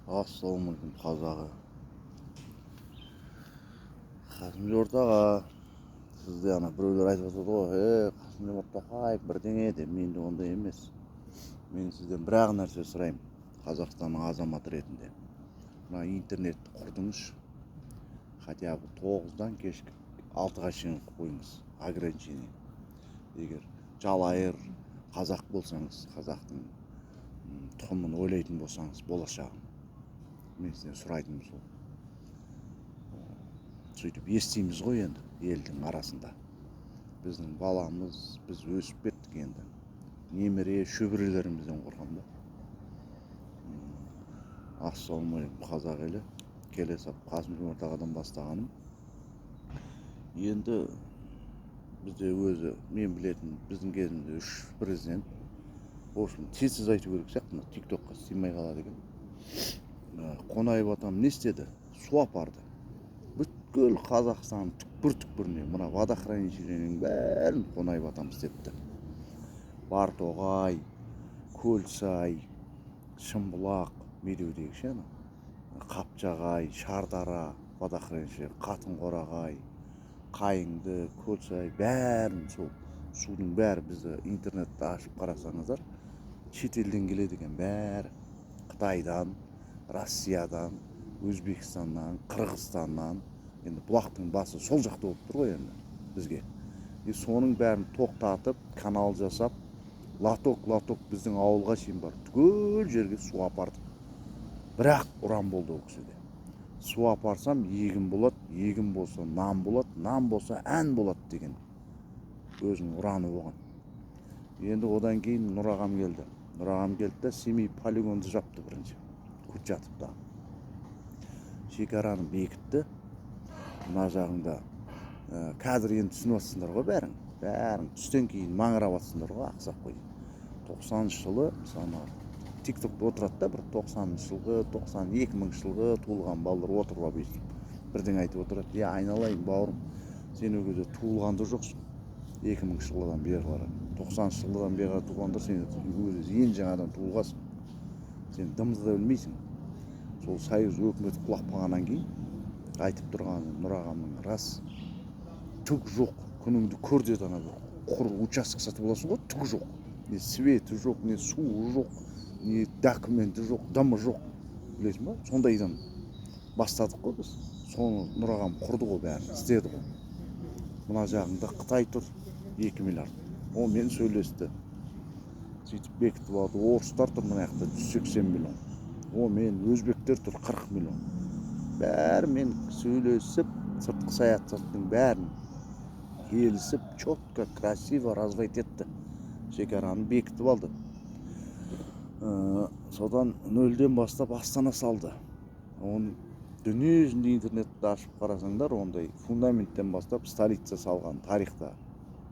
Ассалаумағалейкум қазағы. Қасым-Жомарт аға, сізде біреулер айтып жатады ғой, Қасым-Жомарт Тоқаев бірдеңе деп. Мен де ондай емес. Мен сізден бір-ақ нәрсе сұраймын, Қазақстанның азаматы ретінде. Мына интернетті құрдыңыз, хотя бы 9-дан кешкі 6-ға шейін қойыңыз ограничение. Егер жалайыр қазақ болсаңыз, қазақтың тұқымын ойлайтын болсаңыз, болашағын. Мен сізден сұрайтыным сол. Сөйтіп естиміз ғой енді елдің арасында. Біздің баламыз, біз өсіп кеттік енді. Немере шөберелерімізден қорқам да. Ассалаумағалейкум қазақ елі. Келе сап Қасым-Жомарт ағадан бастағаным. Енді бізде өзі, мен білетін, біздің кезімізде 3 президент. В общем, тез айту керек сияқты, тиктокқа сыймай қалады екен. Қонаев атам не істеді? Су апарды. Бүткіл Қазақстан түкпір-түкпіріне, мына водохранилищенің бәрін Қонаев атам істепті. Бартоғай, Көлсай, Шымбұлақ, Медеудегі ше, Қапчағай, Шардара, водохранилище, Қатынқорағай, Қайыңды, Көлсай, бәрін сол судың бәрі, бізді интернетті ашып қарасаңыздар, шетелден келеді екен бәрі. Қытайдан, Россиядан, Өзбекстаннан, Қырғызстаннан. Енді бұлақтың басы сол жақта болып тұр ғой енді бізге. Соның бәрін тоқтатып, канал жасап, латок біздің ауылға шейін бар. Түгел жерге су апарды. Бірақ ұран болды ол кісіде. Су апарсам егін болады, егін болса нан болады, нан болса ән болады деген өзінің ұраны болған. Енді одан кейін Нұрағам келді. Нұрағам келді де Семей полигонды жапты бірінші. Курчатовта. Шекараны бекітті. Мына жағында қазір енді түсініп жатсыңдар ғой бәрің. Түстен кейін маңырап жатсыңдар ғой, ақсақ қой. 90 жылы, мысалы, тиктокта отырады да, бір 90 жылғы, 92 жылғы туылған балалар отырып алып естіп, бірден айтып отырады. Айналайын бауырым, сен ол кезде туылған да жоқсың. 2000 жылдан бері қарай, 90 жылдан бері қарай туылғандар сен өзі ең жаңадан туылғансың. Сен дымды да білмейсің. Сол Союз өкіметі құлап қалғаннан кейін айтып тұрғаны Нұрағамның рас. Түк жоқ, күніңді көр деді, ана бір құр участок сатып аласың ғой, түк жоқ. Не светі жоқ, не суы жоқ, не документі жоқ, дымы жоқ. Білесің ба? Сондайдан бастадық қой біз. Соны Нұрағам құрды ғой бәрін, істеді ғой. Мына жағында Қытай тұр, 2 миллиард. Онымен сөйлесті. Сөйтіп бекітіп алды. Орыстар тұр мына жақта 180 миллион. Онымен өзбектер тұр 40 миллион. Бәрімен сөйлесіп, сыртқы саясаттың бәрін келісіп, четко, красиво развайт етті. Шекараны бекітіп алды. Содан 0-ден бастап Астана салды. Оны дүние жүзінде интернетті ашып қарасаңдар, ондай фундаменттен бастап столица салған тарихта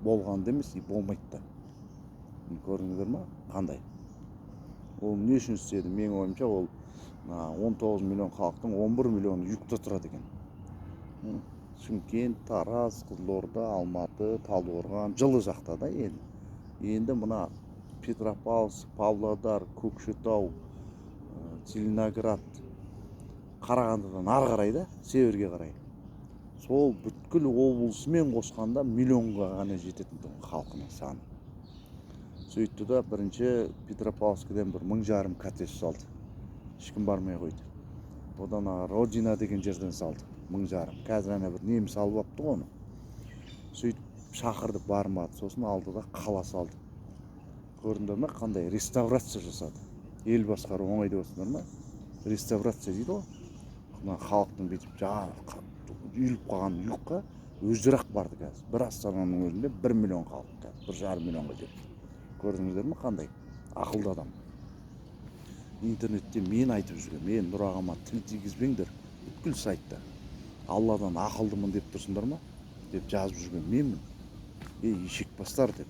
болғанды емес, болмайды да. Көрдіңіздер ма? Қандай? Ол не үшін істеді? Мен ойымша, ол 19 миллион халықтың 11 миллионы югта тұрады екен. Шымкент, Тараз, Қызылорда, Алматы, Талдықорған, жылы жақта да енді. Енді мына Петропавловск, Павлодар, Көкшетау, Целиноград, Қарағандыдан ары қарай да, северге қарай. Сол бүткіл облысымен қосқанда миллионға ғана жететін халқының саны. Сөйтті да бірінші Петропавловскіден бір 1500 коттедж салды. Ешкім бармай қойды. Одан Родина деген жерден салды. 1500. Қазір ана бір неміс алып апты ғой оны. Сөйтіп шақырды, бармады. Сосын алды да қала салды. Көрдіңдер ме? Қандай реставрация жасады. Ел басқару оңай деп отырсыңдар ма? Реставрация дейді ғой. Мына халықтың бүйтіп үйіліп қалған югқа өздері-ақ барды қазір. Бір Астананың өзінде 1 миллион халық қазір, 1,5 миллионға жетті. Көрдіңіздер ме? Қандай ақылды адам. Интернетте мен айтып жүрген, мен Нұрағама тіл тигізбеңдер, бүткіл сайтта Алладан ақылдымын деп тұрсыңдар ма? Деп жазып жүрген менмін. Ешекбастар деп.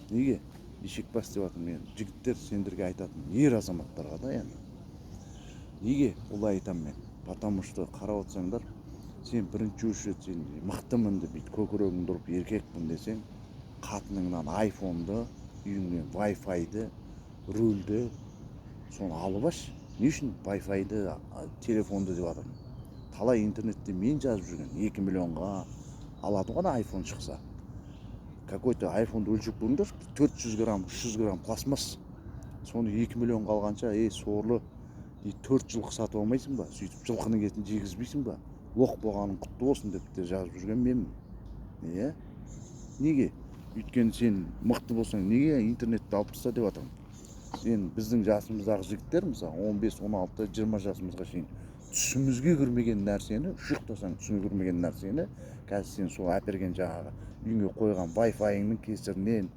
Неге? Ешекбас деп атым мен. Жігіттер сендерге айтатын, ер азаматтарға да енді. Неге олай айтам мен? Потому что қарап отырсаңдар, сен бірінші өшірет, сен мықтымын деп көкірегіңді ұрып еркекпін десең, қатыныңнан айфонды, үйіңнен вайфайды, рөлді, соны алып аш. не үшін Wi-Fi-ды телефонды деп жатырмын. Талай интернетте мен жазып жүрген 2 миллионға алады ғой iPhone шықса. Какой-то iPhone-ды өлшеп көріңдер, 400 грамм 300 грамм пластмасс. Соны 2 миллионға алғанша сорлы 4 жылқы сатып алмайсың ба, сөйтіп жылқының етін жегізбейсің ба, лоқ болғаның құтты болсын деп те жазып жүрген менмін. Неге? Өйткені сен мықты болсаң, неге интернетті алып таста деп жатырмын. Сен біздің жасымыздағы жігіттер, мысалы 15, 16, 20 жасымызға шейін түсімізге кірмеген нәрсені, шұқтасаң түсіңе кірмеген нәрсені, қазір сен сол әперген жаңағы үйіңе қойған Wi-Fi-іңнің кесірінен,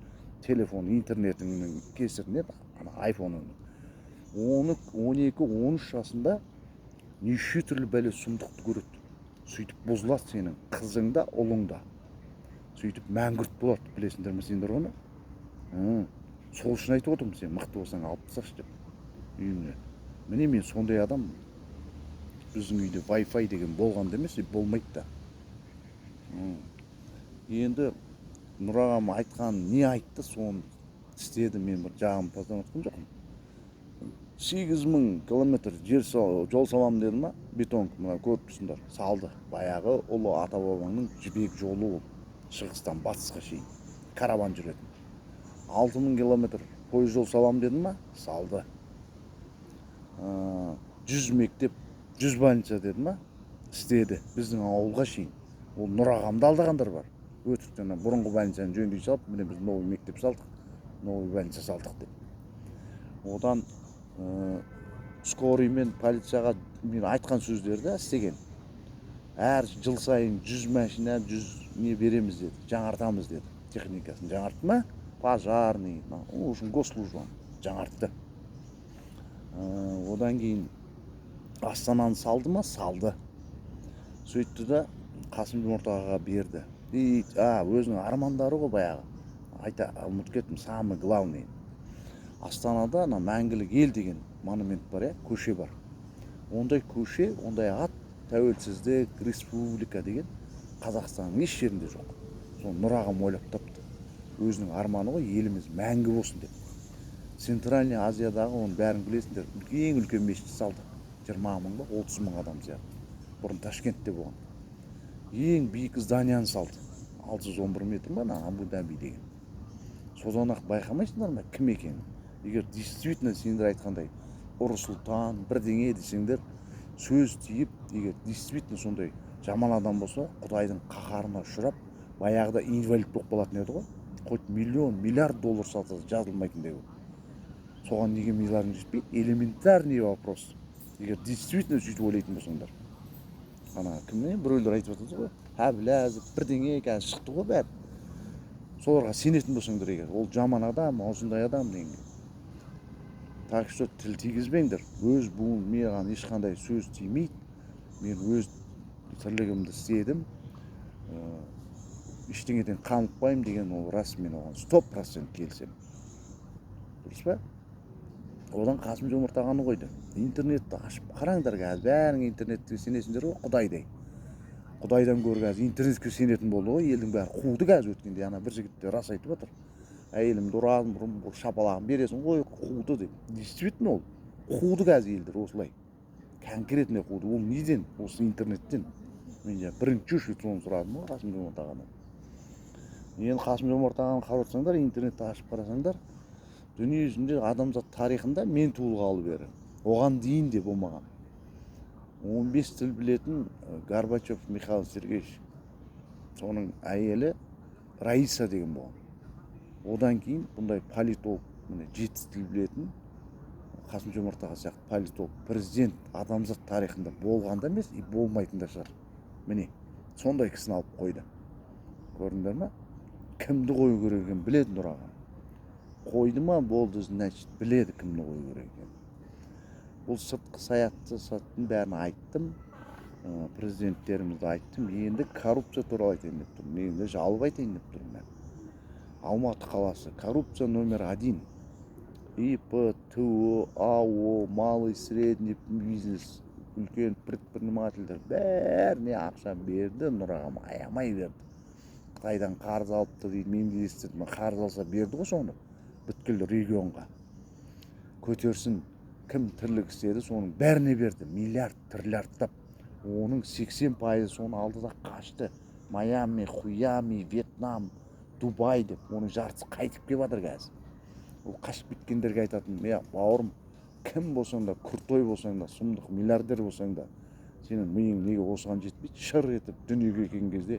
телефон, интернетіңнің кесірінен, iPhone-ың 12-13 жасында неше түрлі бәле сұмдықты көреді. Сөйтіп бұзылады сенің қызың да, ұлың да. Сөйтіп мәңгүрт болады, білесіңдер ме сендер оны? Сол үшін айтып отырмын, сен мықты болсаң алып тасташы деп үйіңе. Міне мен сондай адам. Біздің үйде Wi-Fi деген болғанда емес, болмайды да. Енді Нұр ағам айтқан не айтты, соны істеді. Мен бір жағым таздан отқан жоқпын. 8000 километр жол салам деді ма, бетон, мына көріп тұрсыңдар, салды. Баяғы ұлы ата бабаңның жібек жолы ол, шығыстан батысқа шейін караван жүретін. 6000 километр пойыз жол салам деді ма, салды. 100 мектеп, 100 больница деді ма, істеді. Біздің ауылға шейін. Ол Нұр ағамды алдағандар бар. Өтіріктен бұрынғы больницаны жөндей салып, міне біз новый мектеп салдық, новый больница салдық деп. Одан скорый мен полицияға мен айтқан сөздерді істеген. Әр жыл сайын 100 машина, 100 не береміз деді, жаңартамыз деді. Техникасын жаңартты ма? Пожарный, үшін госслужбаны жаңартты. Одан кейін Астананы салды ма? Салды. Сөйтті да Қасым-Жомарт ағаға берді. Өзінің армандары ғой баяғы. Ұмытып кеттім, самый главный. Астанада мәңгілік ел деген монумент бар, көше бар. Ондай көше, ондай ат, тәуелсіздік, республика деген Қазақстанның еш жерінде жоқ. Соны Нұр ағам ойлап тапты. Өзінің арманы ғой, еліміз мәңгі болсын деп. Центральный Азиядағы, оны бәрін білесіңдер, ең үлкен мешіт салды. 20 мың ба, 30 мың адам сияқты. Бұрын Ташкентте болған. Ең биік зданияны салды. 611 метр ма, Абу Даби деген. Содан ақ байқамайсыңдар ма, кім екенін? Егер действительно сендер айтқандай ұры сұлтан бірдеңе десеңдер, сөз тиіп, егер действительно сондай жаман адам болса, Құдайдың қаһарына ұшырап, баяғыда инвалид болып қалатын еді ғой. Хоть миллион, миллиард доллар салса жазылмайтын деп. Соған неге миларың жетпейді? Элементарный вопрос. Егер действительно сөйтіп ойлайтын болсаңдар. Кімнен біреулер айтып жатады ғой, Әбіләзов бірдеңе қазір шықты ғой бәрі. Соларға сенетін болсаңдар егер, ол жаман адам, осындай адам деген. Так что тіл тигізбеңдер. Өз буын маған ешқандай сөз тимейді. Мен өз тірлігімді істедім. Ештеңеден қамықпаймын деген ол рас, мен оған 100% келсем. Дұрыс па? Одан Қасым-Жомарт ағаны қойды. Интернетті ашып қараңдар қазір, бәрің интернетке сенесіңдер ғой, Құдайдай. Құдайдан гөрі қазір интернетке сенетін болды ғой, елдің бәрі қуды қазір өткенде. Бір жігітте рас айтып отыр. Әйелімді ұрадым, бұрын шапалағын бересің ғой, қуды деп. Действительно ол қуды қазір елдер осылай. Конкретно қуды. Ол неден? Осы интернеттен. Мен бірінші үші соны сұрадым ғой Қасым-Жомарт ағадан. Енді Қасым-Жомарт ағаны қарап отырсаңдар, интернетті ашып қарасаңдар, дүние жүзінде адамзат тарихында мен туылғалы бері оған дейін де болмаған 15 тіл білетін Горбачев Михаил Сергеевич, соның әйелі Раиса деген болған. Одан кейін бұндай политолог, 7 тіл білетін Қасым-Жомарт аға сияқты политолог президент адамзат тарихында болғанда емес, болмайтын да шығар. Міне, сондай кісіні алып қойды. Көрдіңдер ме? Кімді қою керек екенін біледі Нұр ағам. Қойды ма, болды, значит, біледі кімді қою керек екенін. Бұл сыртқы саясаттың бәрін айттым, президенттерімізді айттым. Енді коррупция туралы айтайын деп тұрмын. Енді жалып айтайын деп тұрмын. Алматы қаласы, коррупция номер 1. ИП, ТО, АО, малый, средний бизнес, үлкен предпринимательдер бәріне ақша берді, Нұр ағам аямай берді. Қытайдан қарыз алыпты дейді, мен естідім, қарыз алса берді ғой соны бүткіл регионға. Көтерсін кім тірлік істеді, соның бәріне берді. Миллиард, триллиардтап. Оның 80% соны алды да қашты. Майами, Хуями, Вьетнам, Дубай деп. Оның жартысы қайтып келіп жатыр қазір. Ол қашып кеткендерге айтатын, бауырым, кім болсаң да, крутой болсаң да, сұмдық миллиардер болсаң да, сенің миың неге осыған жетпейді? Шыр етіп дүниеге келген кезде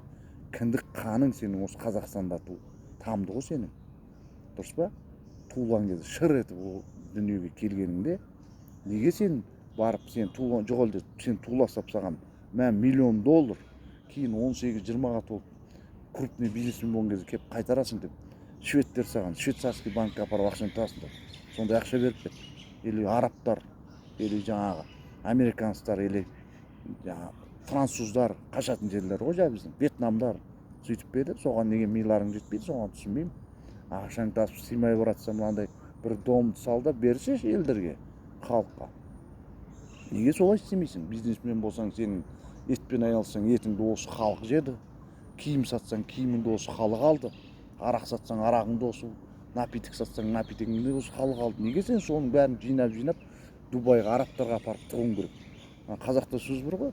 кіндік қаның сенің осы Қазақстанда тамды ғой сенің. Дұрыс па? Туылған кезде шыр етіп ол дүниеге келгеніңде неге сен барып сен туылған жоқ әлде сен туыласап саған миллион доллар кейін 18-20-ға толып крупный бизнесмен болған кезде келіп қайтарасың деп шведтер саған швейцарский банкқа апарып ақшаны тұрасыңдар. Сондай ақша беріп пе? Или арабтар, или жаңағы американецтар, или француздар қашатын жерлер ғой жаңағы біздің вьетнамдар сөйтіп пе еді? Соған неге миларың жетпейді, соған түсінбеймін. Ақшаң тасып сыймай баратса мынандай бір домды сал да берші елдерге, халыққа. Неге солай істемейсің? Бизнесмен болсаң, сенің етпен айналыссаң, етіңді осы халық жеді. Киім сатсаң, киіміңді осы халық алды. Арақ сатсаң, арағыңды осы, напиток сатсаң, напитогыңды осы халық алды. Неге сен соның бәрін жинап Дубайға, арабтарға апарып тұруың керек? Қазақта сөз бар ғой,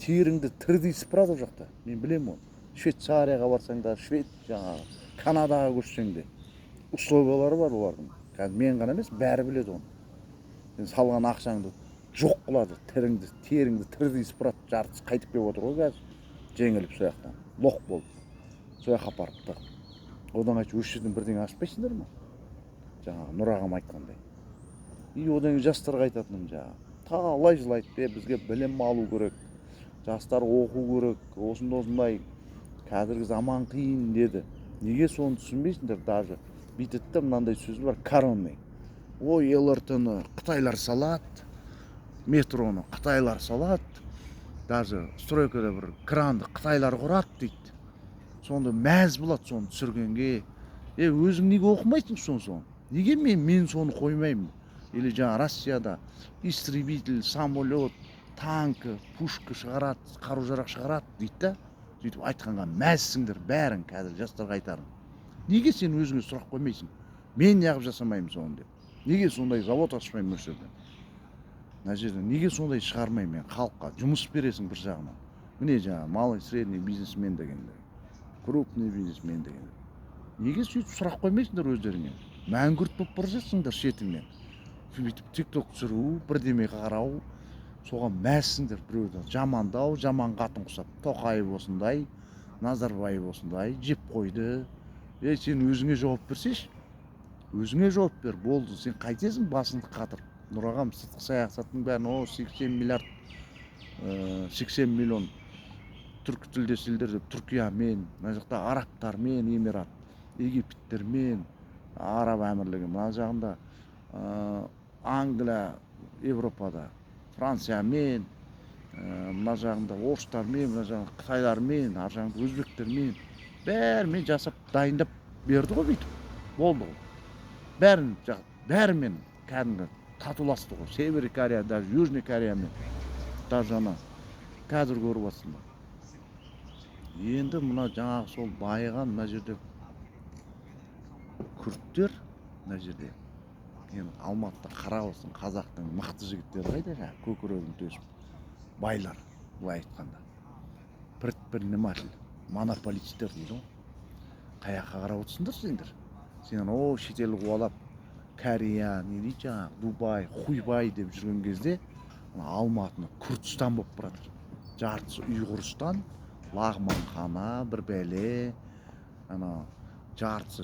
теріңді тірідей сыпырады ол жақта. Мен білемін оны. Швейцарияға барсаң да, жаңағы Канадаға көшсең де условиялары бар олардың. Қазір мен ғана емес, бәрі біледі оны. Сен салған ақшаңды жоқ қылады, теріңді тірідей сыпырады, жартысы қайтып келіп отыр ғой қазір. Жеңіліп сол жақтан, лоқ болып, сол жаққа апарыпты. Одан айтшы, осы жерден бірдеңе ашпайсыңдар ма? Жаңағы Нұр ағам айтқандай. И одан жастарға айтатыным жаңағы. Талай жыл айтты, бізге білім алу керек, жастар оқу керек, осындай қазіргі заман қиын деді. Неге соны түсінбейсіңдер? Даже бүйтеді мынандай сөз бар, коронный. Ой, ЛРТ-ны қытайлар салады, метроны қытайлар салады, даже стройкада бір кранды қытайлар құрады дейді. Сонда мәз болады соны түсіргенге. Өзің неге оқымайсың соны? Неге мен соны қоймаймын? Или жаңа Россияда истребитель, самолет, танкі, пушка шығарады, қару-жарақ шығарады дейді да. Сөйтіп айтқанға мәзсіңдер бәрің, қазір жастарға айтарым. Неге сен өзіңе сұрақ қоймайсың? Мен неғып жасамаймын соны деп. Неге сондай завод ашпаймын осы жерде? Мына жерде неге сондай шығармаймын мен халыққа? Жұмыс бересің бір жағынан. Міне жаңа малый средний бизнесмен дегендер, крупный бизнесмен дегендер. Неге сөйтіп сұрақ қоймайсыңдар өздеріңе? Мәңгүрт болып бара жатсыңдар шетіңнен. Сөйтіп тикток түсіру, бірдеме қарау, соған мәзсіңдер біреуді жамандау, жаман қатын құсап. Тоқаев осындай, Назарбаев осындай, жеп қойды. Сен өзіңе жауап берсеш, өзіңе жауап бер, болды. Сен қайтесің басыңды қатырып? Нұр ағам сыртқы саясаттың бәрін 80 миллиард, 80 миллион түркі тілдес елдер деп Түркиямен, мына жақта арабтармен, Эмират, Египеттермен, Араб әмірлігі, мына жағында Англия, Европада, Франциямен, мына жағында орыстармен, мына жағында қытайлармен, ар жағында өзбектермен, бәрімен жасап дайындап берді ғой бүйтіп. Болды ғой. Бәрімен кәдімгі татуласты ғой. Северный Корея, даже Южный Кореямен, даже ана қазір көріп жатсыңдар. Енді мына жаңағы сол байыған мына жерде күрттер, мына жерде енді Алматыда қарап отырсың, қазақтың мықты жігіттері қайда жаңағы көкірегін төсіп, байлар, былай айтқанда. Предприниматель, монополистер дейді ғой. Қаяққа қарап отырсыңдар сендер? Сен шетел қуалап, Корея, не дейді жаңағы, Дубай, Хуйбай деп жүрген кезде Алматыны Күртістан болып баратыр. Жартысы Ұйғырстан, лағман қана, бір бәле, жартысы